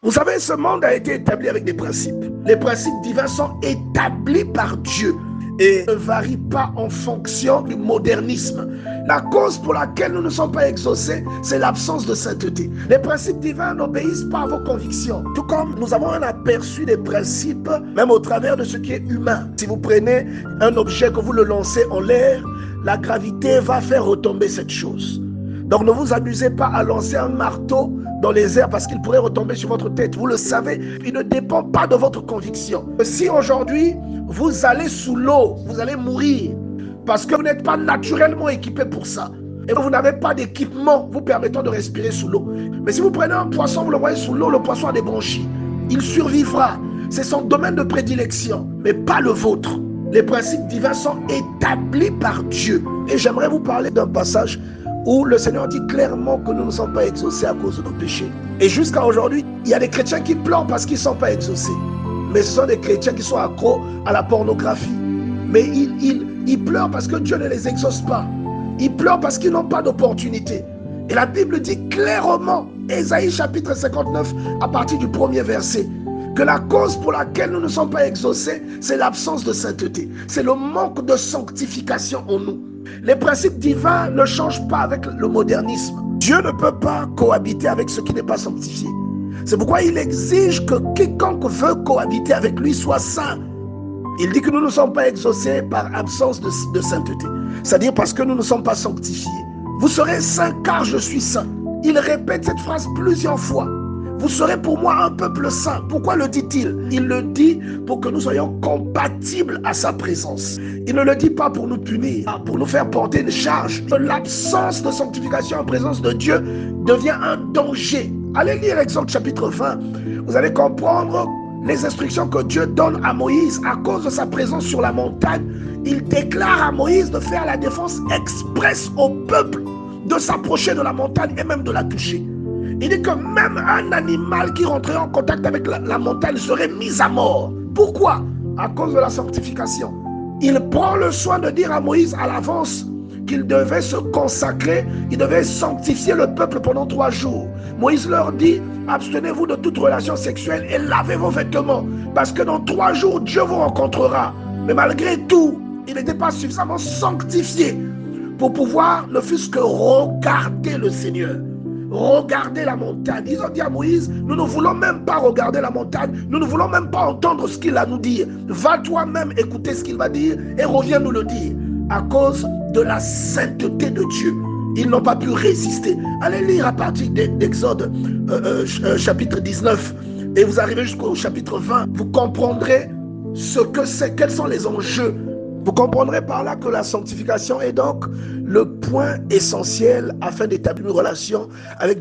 Vous savez, ce monde a été établi avec des principes. Les principes divins sont établis par Dieu et ne varient pas en fonction du modernisme. La cause pour laquelle nous ne sommes pas exaucés, c'est l'absence de sainteté. Les principes divins n'obéissent pas à vos convictions. Tout comme nous avons un aperçu des principes, même au travers de ce qui est humain. Si vous prenez un objet, que vous le lancez en l'air, la gravité va faire retomber cette chose. Donc ne vous amusez pas à lancer un marteau dans les airs parce qu'il pourrait retomber sur votre tête. Vous le savez, il ne dépend pas de votre conviction. Si aujourd'hui, vous allez sous l'eau, vous allez mourir parce que vous n'êtes pas naturellement équipé pour ça. Et vous n'avez pas d'équipement vous permettant de respirer sous l'eau. Mais si vous prenez un poisson, vous le voyez sous l'eau, le poisson a des bronchies. Il survivra. C'est son domaine de prédilection, mais pas le vôtre. Les principes divins sont établis par Dieu. Et j'aimerais vous parler d'un passage où le Seigneur dit clairement que nous ne sommes pas exaucés à cause de nos péchés. Et jusqu'à aujourd'hui, il y a des chrétiens qui pleurent parce qu'ils ne sont pas exaucés. Mais ce sont des chrétiens qui sont accros à la pornographie. Mais ils pleurent parce que Dieu ne les exauce pas. Ils pleurent parce qu'ils n'ont pas d'opportunité. Et la Bible dit clairement, Ésaïe chapitre 59, à partir du premier verset, que la cause pour laquelle nous ne sommes pas exaucés, c'est l'absence de sainteté. C'est le manque de sanctification en nous. Les principes divins ne changent pas avec le modernisme. Dieu ne peut pas cohabiter avec ce qui n'est pas sanctifié. C'est pourquoi il exige que quiconque veut cohabiter avec lui soit saint. Il dit que nous ne sommes pas exaucés par absence de sainteté. C'est-à-dire parce que nous ne sommes pas sanctifiés. Vous serez saints car je suis saint. Il répète cette phrase plusieurs fois. Vous serez pour moi un peuple saint. Pourquoi le dit-il? Il le dit pour que nous soyons compatibles à sa présence. Il ne le dit pas pour nous punir, pour nous faire porter une charge. L'absence de sanctification en présence de Dieu devient un danger. Allez lire Exode chapitre 20. Vous allez comprendre les instructions que Dieu donne à Moïse à cause de sa présence sur la montagne. Il déclare à Moïse de faire la défense expresse au peuple, de s'approcher de la montagne et même de la toucher. Il dit que même un animal qui rentrait en contact avec la montagne serait mis à mort. Pourquoi? À cause de la sanctification. Il prend le soin de dire à Moïse à l'avance qu'il devait se consacrer, il devait sanctifier le peuple pendant 3 jours. Moïse leur dit, abstenez-vous de toute relation sexuelle et lavez vos vêtements, parce que dans 3 jours, Dieu vous rencontrera. Mais malgré tout, il n'était pas suffisamment sanctifié pour pouvoir ne fût-ce que regarder le Seigneur. Regarder la montagne. Ils ont dit à Moïse, nous ne voulons même pas regarder la montagne, nous ne voulons même pas entendre ce qu'il a à nous dire. Va toi-même écouter ce qu'il va dire et reviens nous le dire. À cause de la sainteté de Dieu, ils n'ont pas pu résister. Allez lire à partir d'Exode chapitre 19 et vous arrivez jusqu'au chapitre 20. Vous comprendrez ce que c'est, quels sont les enjeux. Vous comprendrez par là que la sanctification est donc le point essentiel afin d'établir une relation avec Dieu.